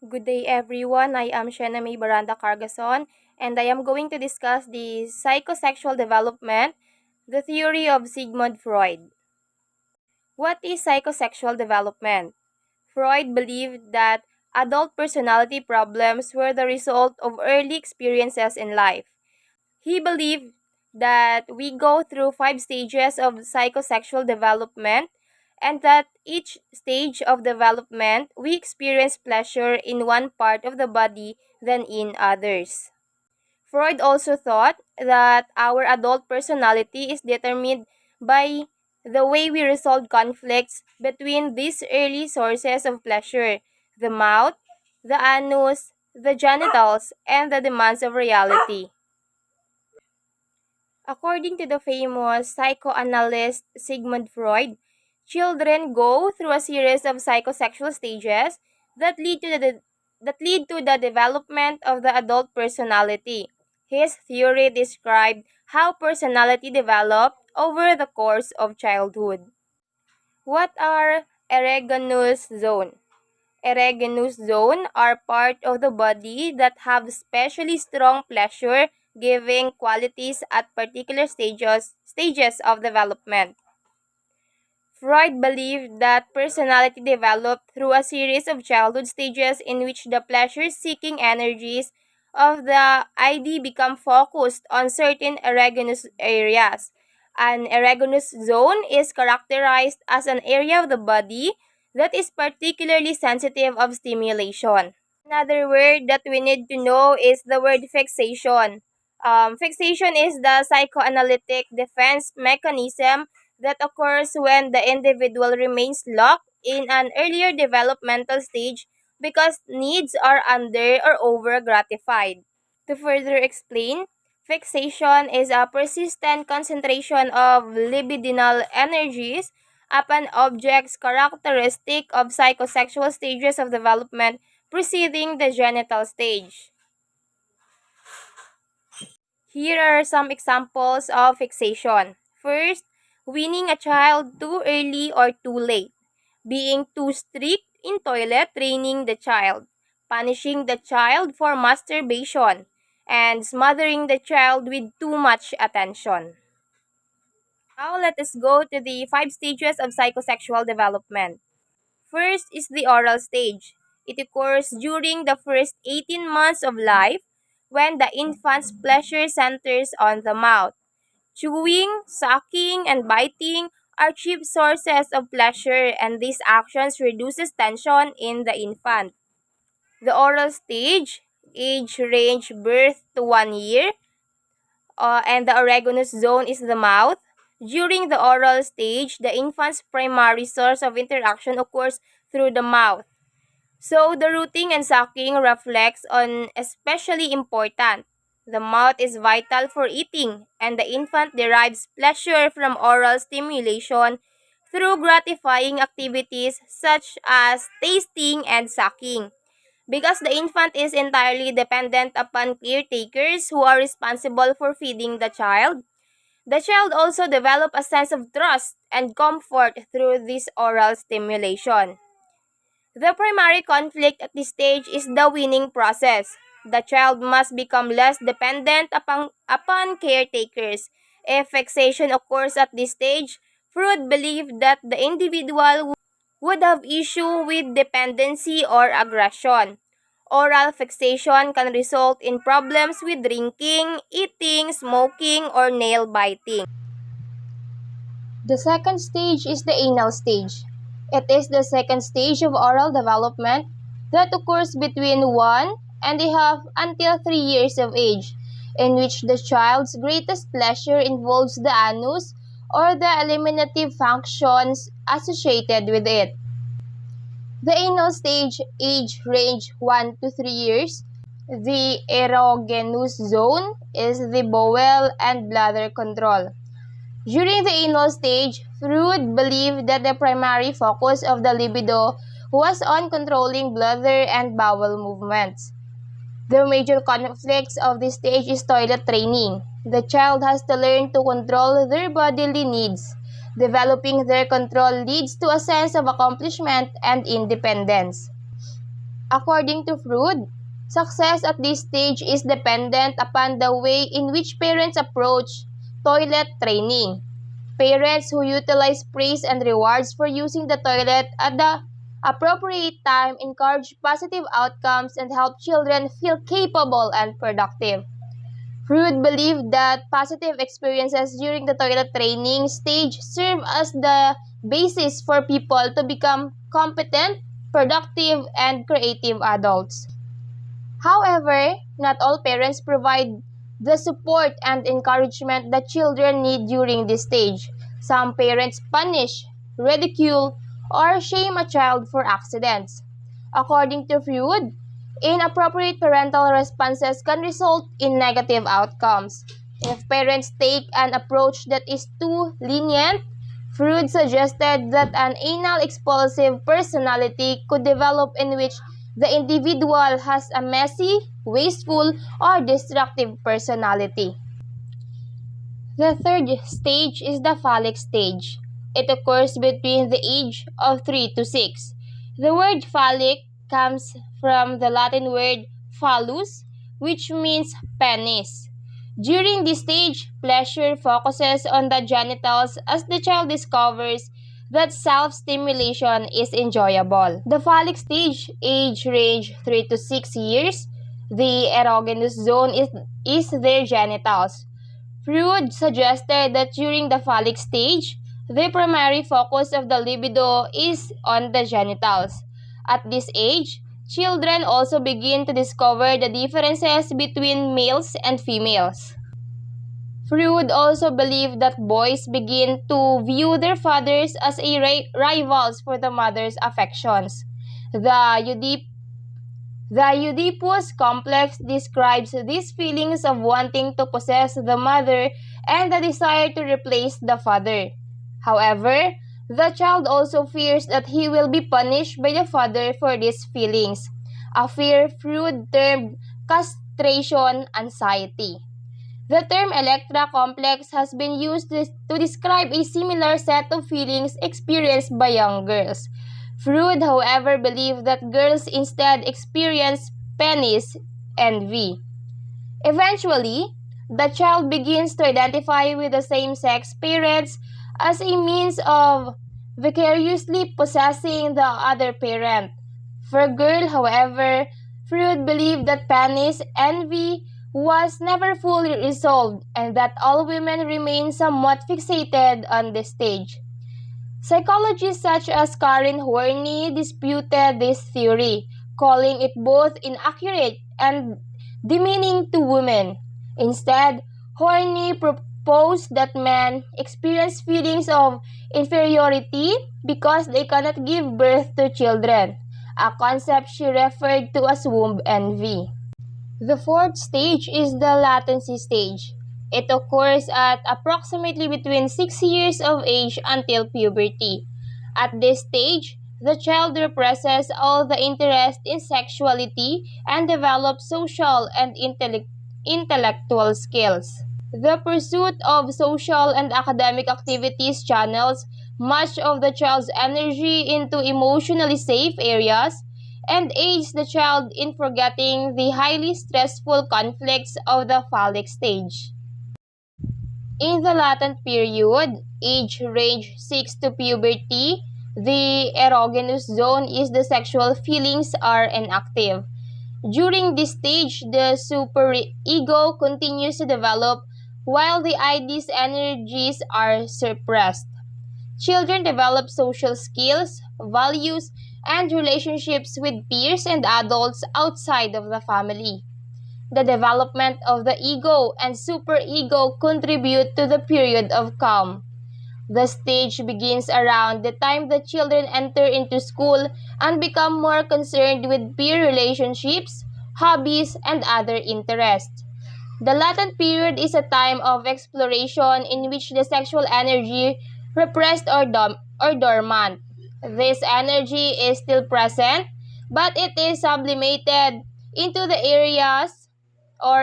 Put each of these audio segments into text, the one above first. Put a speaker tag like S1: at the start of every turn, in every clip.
S1: Good day everyone, I am Shena May Baranda Cargason and I am going to discuss the psychosexual development, the theory of Sigmund Freud. What is psychosexual development? Freud believed that adult personality problems were the result of early experiences in life. He believed that we go through 5 stages of psychosexual development and that each stage of development we experience pleasure in one part of the body than in others. Freud also thought that our adult personality is determined by the way we resolve conflicts between these early sources of pleasure, the mouth, the anus, the genitals, and the demands of reality. According to the famous psychoanalyst Sigmund Freud, children go through a series of psychosexual stages that lead to the development of the adult personality. His theory described how personality developed over the course of childhood. What are erogenous zones? Erogenous zones are part of the body that have especially strong pleasure-giving qualities at particular stages of development. Freud believed that personality developed through a series of childhood stages in which the pleasure-seeking energies of the ID become focused on certain erogenous areas. An erogenous zone is characterized as an area of the body that is particularly sensitive of stimulation. Another word that we need to know is the word fixation. Fixation is the psychoanalytic defense mechanism that occurs when the individual remains locked in an earlier developmental stage because needs are under or over gratified. To further explain, fixation is a persistent concentration of libidinal energies upon objects characteristic of psychosexual stages of development preceding the genital stage. Here are some examples of fixation. First, weaning a child too early or too late. Being too strict in toilet training the child. Punishing the child for masturbation. And smothering the child with too much attention. Now let us go to the 5 stages of psychosexual development. First is the oral stage. It occurs during the first 18 months of life when the infant's pleasure centers on the mouth. Chewing, sucking, and biting are chief sources of pleasure, and these actions reduces tension in the infant. The oral stage, age range birth to 1 year, and the erogenous zone is the mouth. During the oral stage, the infant's primary source of interaction occurs through the mouth. So the rooting and sucking reflects on especially important. The mouth is vital for eating, and the infant derives pleasure from oral stimulation through gratifying activities such as tasting and sucking. Because the infant is entirely dependent upon caretakers who are responsible for feeding the child also develops a sense of trust and comfort through this oral stimulation. The primary conflict at this stage is the weaning process. The child must become less dependent upon caretakers. If fixation occurs at this stage, Freud believed that the individual would have issue with dependency or aggression. Oral fixation can result in problems with drinking, eating, smoking, or nail biting. The second stage is the anal stage. It is the second stage of oral development that occurs between 1.5 until 3 years of age, in which the child's greatest pleasure involves the anus or the eliminative functions associated with it. The anal stage age range 1 to 3 years. The erogenous zone is the bowel and bladder control. During the anal stage, Freud believed that the primary focus of the libido was on controlling bladder and bowel movements. The major conflicts of this stage is toilet training. The child has to learn to control their bodily needs. Developing their control leads to a sense of accomplishment and independence. According to Freud, success at this stage is dependent upon the way in which parents approach toilet training. Parents who utilize praise and rewards for using the toilet at the appropriate time encourage positive outcomes and help children feel capable and productive. Freud believed that positive experiences during the toilet training stage serve as the basis for people to become competent, productive, and creative adults. However, not all parents provide the support and encouragement that children need during this stage. Some parents punish, ridicule, or shame a child for accidents. According to Freud, inappropriate parental responses can result in negative outcomes. If parents take an approach that is too lenient, Freud suggested that an anal expulsive personality could develop in which the individual has a messy, wasteful, or destructive personality. The third stage is the phallic stage. It occurs between the age of 3 to 6. The word phallic comes from the Latin word phallus, which means penis. During this stage, pleasure focuses on the genitals as the child discovers that self-stimulation is enjoyable. The phallic stage, age range 3 to 6 years, the erogenous zone is their genitals. Freud suggested that during the phallic stage, the primary focus of the libido is on the genitals. At this age, children also begin to discover the differences between males and females. Freud also believed that boys begin to view their fathers as rivals for the mother's affections. The Oedipus complex describes these feelings of wanting to possess the mother and the desire to replace the father. However, the child also fears that he will be punished by the father for these feelings, a fear Freud termed castration anxiety. The term Electra complex has been used to describe a similar set of feelings experienced by young girls. Freud, however, believed that girls instead experience penis envy. Eventually, the child begins to identify with the same-sex parents as a means of vicariously possessing the other parent. For a girl, however, Freud believed that penis envy was never fully resolved and that all women remain somewhat fixated on this stage. Psychologists such as Karen Horney disputed this theory, calling it both inaccurate and demeaning to women. Instead, Horney proposed that men experience feelings of inferiority because they cannot give birth to children, a concept she referred to as womb envy. The fourth stage is the latency stage. It occurs at approximately between 6 years of age until puberty. At this stage, the child represses all the interest in sexuality and develops social and intellectual skills. The pursuit of social and academic activities channels much of the child's energy into emotionally safe areas and aids the child in forgetting the highly stressful conflicts of the phallic stage. In the latent period, age range 6 to puberty, the erogenous zone is the sexual feelings are inactive. During this stage, the superego continues to develop while the ID's energies are suppressed. Children develop social skills, values, and relationships with peers and adults outside of the family. The development of the ego and superego contribute to the period of calm. The stage begins around the time the children enter into school and become more concerned with peer relationships, hobbies, and other interests. The latent period is a time of exploration in which the sexual energy repressed or dormant. This energy is still present, but it is sublimated into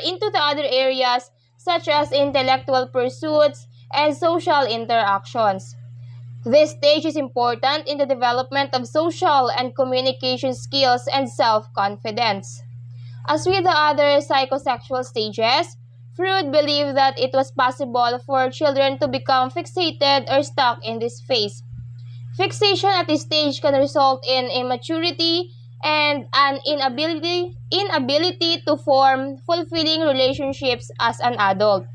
S1: into the other areas such as intellectual pursuits and social interactions. This stage is important in the development of social and communication skills and self-confidence. As with the other psychosexual stages, Freud believed that it was possible for children to become fixated or stuck in this phase. Fixation at this stage can result in immaturity and an inability to form fulfilling relationships as an adult.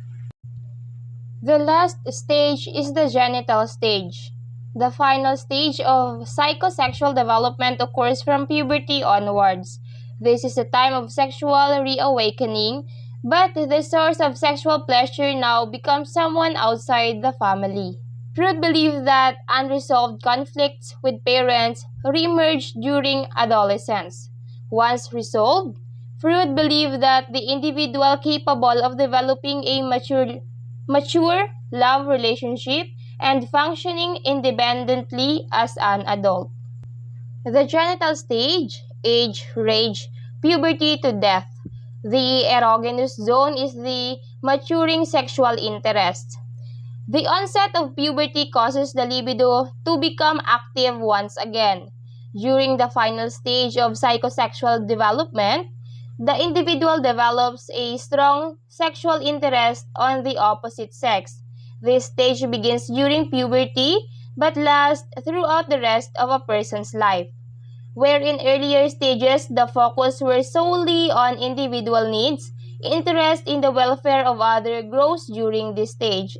S1: The last stage is the genital stage. The final stage of psychosexual development occurs from puberty onwards. This is a time of sexual reawakening, but the source of sexual pleasure now becomes someone outside the family. Freud believed that unresolved conflicts with parents reemerge during adolescence. Once resolved, Freud believed that the individual capable of developing a mature love relationship and functioning independently as an adult. The genital stage, age, range, puberty to death. The erogenous zone is the maturing sexual interest. The onset of puberty causes the libido to become active once again. During the final stage of psychosexual development, the individual develops a strong sexual interest on the opposite sex. This stage begins during puberty but lasts throughout the rest of a person's life. Where in earlier stages the focus were solely on individual needs, interest in the welfare of others grows during this stage.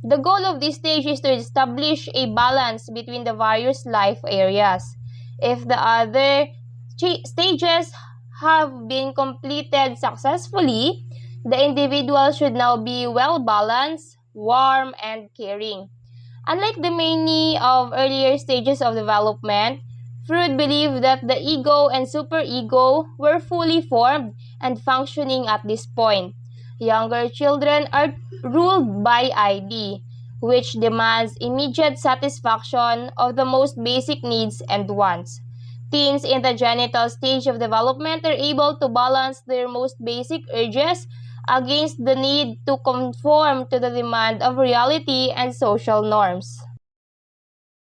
S1: The goal of this stage is to establish a balance between the various life areas. If the other stages have been completed successfully, the individual should now be well balanced, warm, and caring. Unlike the many of earlier stages of development, Freud believed that the ego and superego were fully formed and functioning at this point. Younger children are ruled by ID, which demands immediate satisfaction of the most basic needs and wants. Teens in the genital stage of development are able to balance their most basic urges against the need to conform to the demand of reality and social norms.